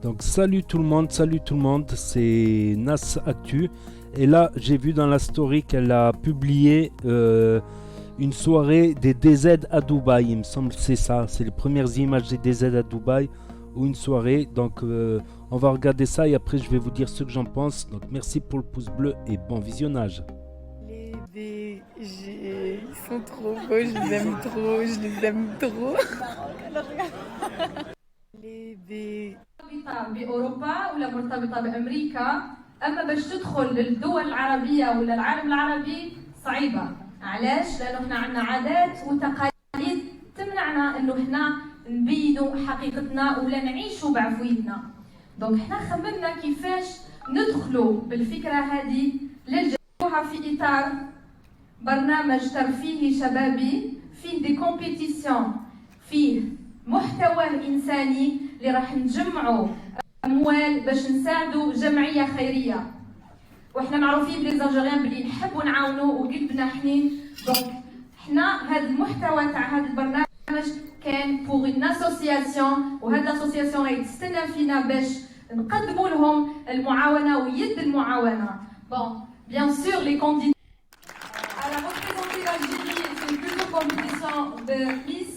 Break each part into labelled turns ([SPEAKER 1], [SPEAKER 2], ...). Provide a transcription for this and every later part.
[SPEAKER 1] Donc salut tout le monde, c'est Nas Actu. Et là, j'ai vu dans la story qu'elle a publié une soirée des DZ à Dubaï. Il me semble que c'est ça, c'est les premières images des DZ à Dubaï ou une soirée. Donc on va regarder ça et après je vais vous dire ce que j'en pense. Donc merci pour le pouce bleu et bon visionnage.
[SPEAKER 2] Les BG, ils sont trop beaux, je les aime trop, je les aime trop. Les BG.
[SPEAKER 3] مرتبطة بأوروبا ولا مرتبطة بأمريكا، أما باش تدخل للدول العربية ولا العالم العربي صعيبة. علاش؟ لأنه احنا عندنا عادات وتقاليد تمنعنا إنه احنا نبينوا حقيقتنا ولا نعيشوا بعفويتنا. دونك احنا خممنا كيفاش ندخلوا بالفكرة هذه للجمهور في إطار برنامج ترفيهي شبابي فيه دي كومبيتيسيون، فيه محتوى إنساني اللي راح نجمعوا أموال باش نساعدوا جمعية خيرية. وإحنا معروفين بالإنجيريان بلي نحبوا نعاونوا وقلبنا حنين. دونك إحنا هذا المحتوى تاع هذا البرنامج كان بوغ إن أسوسياسيون، وهذا الأسوسياسيون راهي تستنى فينا باش نقدموا لهم المعاونة ويد المعاونة. بون بيان سور لي كونديدات على représenter l'Algérie c'est une plus compétition de Miss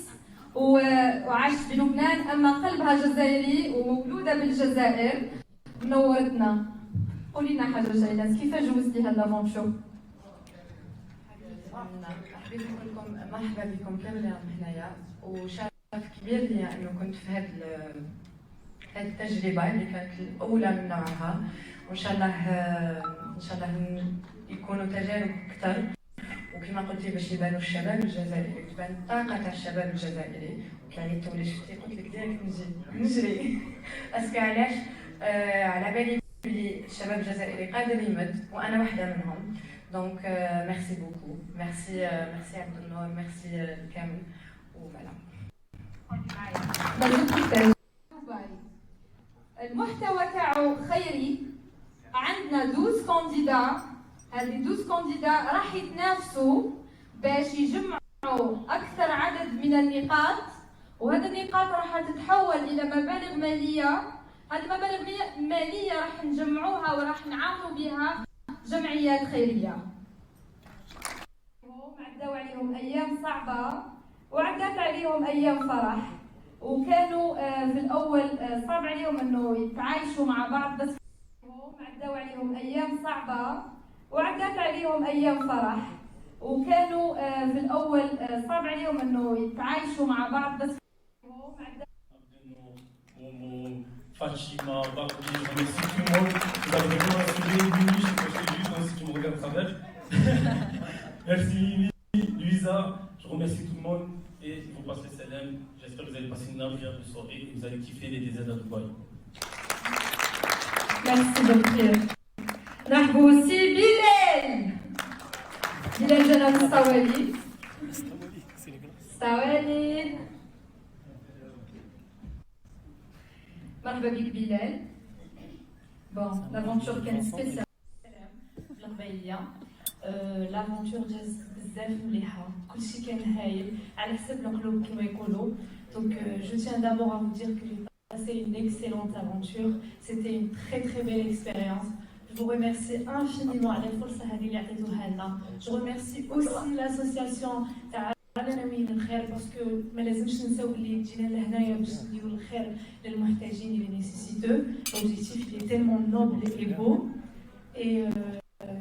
[SPEAKER 3] وعشت بلبنان، اما قلبها جزائري ومولوده بالجزائر. منورتنا، قولي لنا حاجه جايلة، كيفاش جوزتي هاد لافونتور؟
[SPEAKER 4] حبيت نقول لكم مرحبا بكم كامل هنايا، وشرف كبير لي انه كنت في هذه التجربه اللي كانت الاولى من نوعها، وان شاء الله يكونوا تجارب اكثر. وكما قلتي باش يبانوا الشباب الجزائري، تبان الطاقه تاع الشباب الجزائري. يعني تولي شفتي قلت لك ديريكت نجري باسكو علاش على بالي بلي الشباب الجزائري قادر يمد وانا واحده منهم. دونك ميرسي بوكو، ميرسي عبد النور، ميرسي الكامل وفوالا.
[SPEAKER 3] المحتوى تاعو خيري، عندنا 12 كانديدا. هذه 12 كانديدا راح يتنافسوا باش يجمعوا اكثر عدد من النقاط، وهذه النقاط راح تتحول الى مبالغ ماليه. هذه المبالغ ماليه راح نجمعوها وراح نعاونوا بها جمعيات خيريه. عداو عليهم ايام صعبه وعدات عليهم ايام فرح، وكانوا في الاول صعب عليهم انه يتعايشوا مع بعض، بس عداو عليهم ايام صعبه وعدات عليهم ايام فرح، وكانوا في الاول صعب عليهم انه يتعايشوا مع بعض، بس
[SPEAKER 5] Fatima, Barbi, je remercie tout le monde. Vous avez vraiment assuré une minute, je pense que juste si tu me regardes à travers. Merci Mimi, Luisa, je remercie tout le monde et je vous passe les salam. J'espère que vous allez passer une agréable soirée et que vous allez kiffer les déserts à Dubaï.
[SPEAKER 3] Merci beaucoup. نحبوا aussi بلال جناب الصوالي. الصوالي مرحبا بك بلال. بون لافونتور كانت سبيسيال
[SPEAKER 6] الغبية. لافونتور جات بزاف مليحة، كلشي كان هايل على حسب القلوب كما يقولوا. دونك je tiens d'abord à vous dire que j'ai passé une excellente aventure. C'était une très belle expérience. Je vous remercie infiniment على الفرصة هذه اللي عطيتوها لنا. Je remercie aussi l'association تاع العالمين الخير، باسكو ما لازمش نساو اللي جينا لهنايا باش نديروا الخير للمحتاجين اللي نيسيسيتو. L'objectif il est tellement noble et beau. Et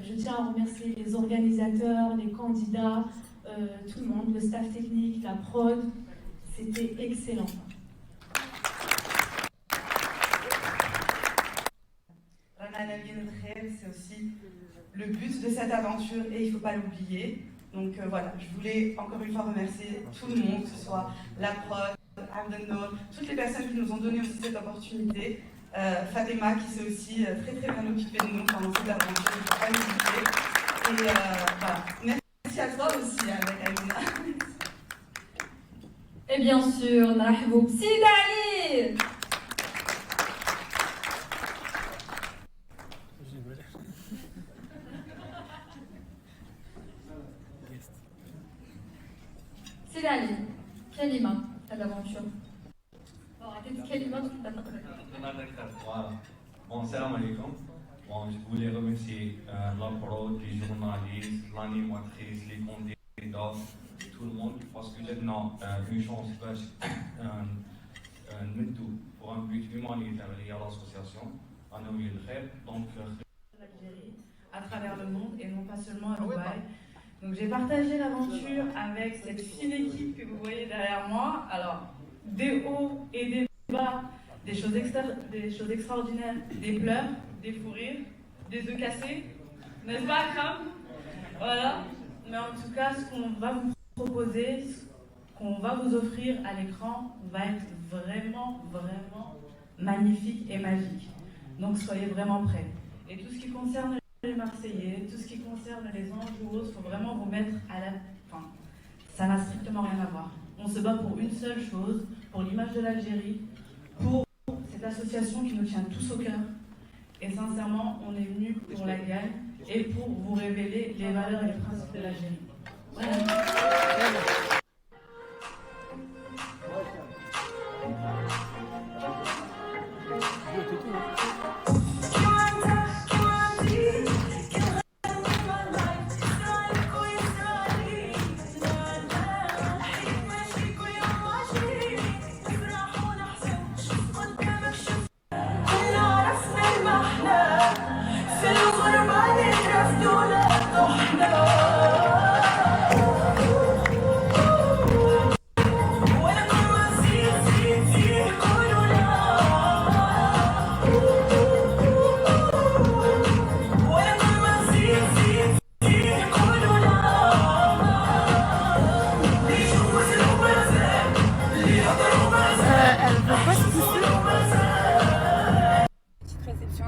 [SPEAKER 6] je tiens à remercier les organisateurs, les candidats, tout le monde, le staff technique, la prod. C'était excellent.
[SPEAKER 7] C'est aussi le but de cette aventure et il ne faut pas l'oublier. Donc voilà, je voulais encore une fois remercier tout le monde, que ce soit la prod, Abdelnour, toutes les personnes qui nous ont donné aussi cette opportunité. Fatima qui s'est aussi très bien occupée de nous pendant cette aventure, il ne faut pas l'oublier. Et voilà, merci à toi aussi avec Amina.
[SPEAKER 3] Et bien sûr, نرحبوا بسيد علي. سيد علي كلمة على الافونتور. عطيت كلمة تقدر تقرا.
[SPEAKER 8] Voilà. Bon, salam alaikum. Bon, je voulais remercier la prod, les journalistes, l'animatrice, les candidats, tout le monde, parce que j'ai une chance pour un but humanitaire lié à l'association, à nous le Khair. Donc,
[SPEAKER 4] l'Algérie à travers le monde et non pas seulement à Dubaï. Donc j'ai partagé l'aventure avec cette fine équipe que vous voyez derrière moi. Alors, des hauts et des bas, des choses extraordinaires, des pleurs, des fous rires, des œufs cassés, n'est-ce pas, Akram? Voilà. Mais en tout cas, ce qu'on va vous proposer, ce qu'on va vous offrir à l'écran va être vraiment, vraiment magnifique et magique. Donc soyez vraiment prêts. Et tout ce qui concerne les Marseillais, tout ce qui concerne les anges ou autres, il faut vraiment vous mettre à la fin. Ça n'a strictement rien à voir. On se bat pour une seule chose, pour l'image de l'Algérie, pour cette association qui nous tient tous au cœur. Et sincèrement, on est venu pour la gagne et pour vous révéler les valeurs et les principes de l'Algérie. Voilà.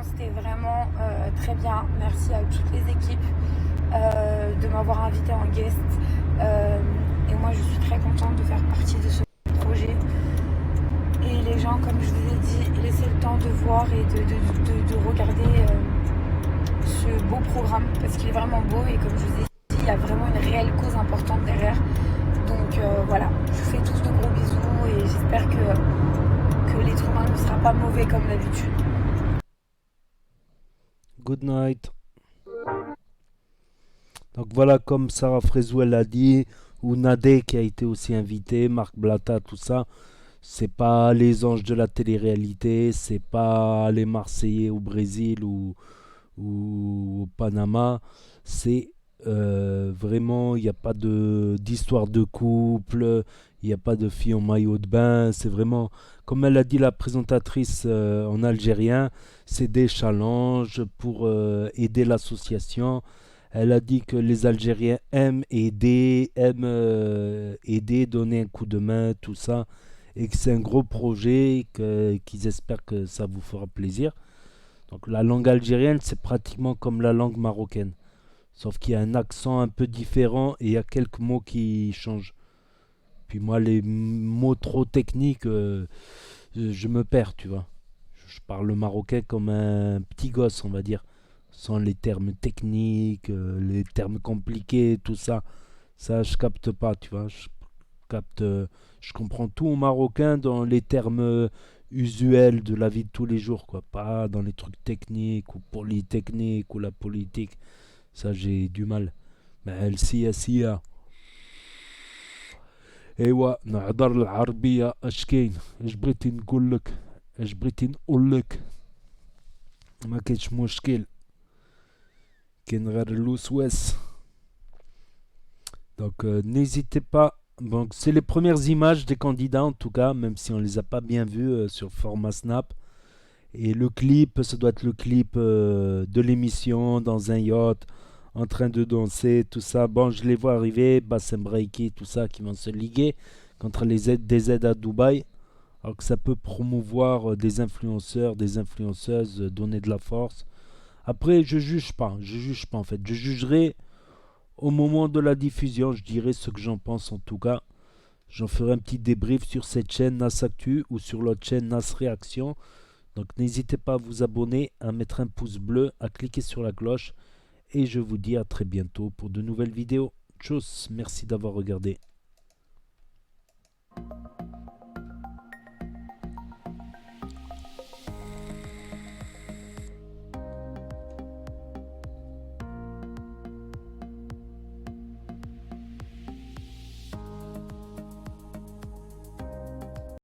[SPEAKER 9] C'était vraiment très bien. Merci à toutes les équipes de m'avoir invité en guest. Et moi, je suis très contente de faire partie de ce projet. Et les gens, comme je vous ai dit, laissez le temps de voir et de regarder ce beau programme parce qu'il est vraiment beau et comme je vous ai dit, il y a vraiment une réelle cause importante derrière. Donc voilà, je vous fais tous de gros bisous et j'espère que l'être humain ne sera pas mauvais comme d'habitude.
[SPEAKER 1] Good night. Donc voilà, comme Sarah Frézou elle a dit, ou Nadé qui a été aussi invité, Marc Blata, tout ça, c'est pas les anges de la télé-réalité, c'est pas les Marseillais au Brésil ou au Panama, c'est vraiment, il n'y a pas d'histoire de couple, il n'y a pas de filles en maillot de bain, c'est vraiment, comme elle a dit la présentatrice en algérien, c'est des challenges pour aider l'association. Elle a dit que les Algériens aiment aider, donner un coup de main, tout ça, et que c'est un gros projet, qu'ils espèrent que ça vous fera plaisir. Donc la langue algérienne, c'est pratiquement comme la langue marocaine. Sauf qu'il y a un accent un peu différent et il y a quelques mots qui changent. Puis moi, les mots trop techniques, je me perds, tu vois. Je parle le marocain comme un petit gosse, on va dire. Sans les termes techniques, les termes compliqués, tout ça. Ça, je capte pas, tu vois. Je comprends tout au marocain dans les termes usuels de la vie de tous les jours, quoi. Pas dans les trucs techniques ou polytechniques ou la politique. Ça, j'ai du mal. Mais السياسية ايوا نهضر العربية اش كاين اش بغيتي نقول لك اش بغيتي نقول لك ما كاينش مشكل كاين غير الوسواس. Donc n'hésitez pas. Donc c'est les premières images des candidats en tout cas, même si on les a pas bien vus sur format Snap. Et le clip, ça doit être le clip de l'émission dans un yacht en train de danser, tout ça. Bon, je les vois arriver, Bassem Breiki, tout ça, qui vont se liguer contre des aides à Dubaï. Alors que ça peut promouvoir des influenceurs, des influenceuses, donner de la force. Après, je juge pas en fait. Je jugerai au moment de la diffusion, je dirai ce que j'en pense en tout cas. J'en ferai un petit débrief sur cette chaîne Nas Actu ou sur l'autre chaîne Nas Réaction. Donc n'hésitez pas à vous abonner, à mettre un pouce bleu, à cliquer sur la cloche. Et je vous dis à très bientôt pour de nouvelles vidéos. Tchuss, merci d'avoir regardé.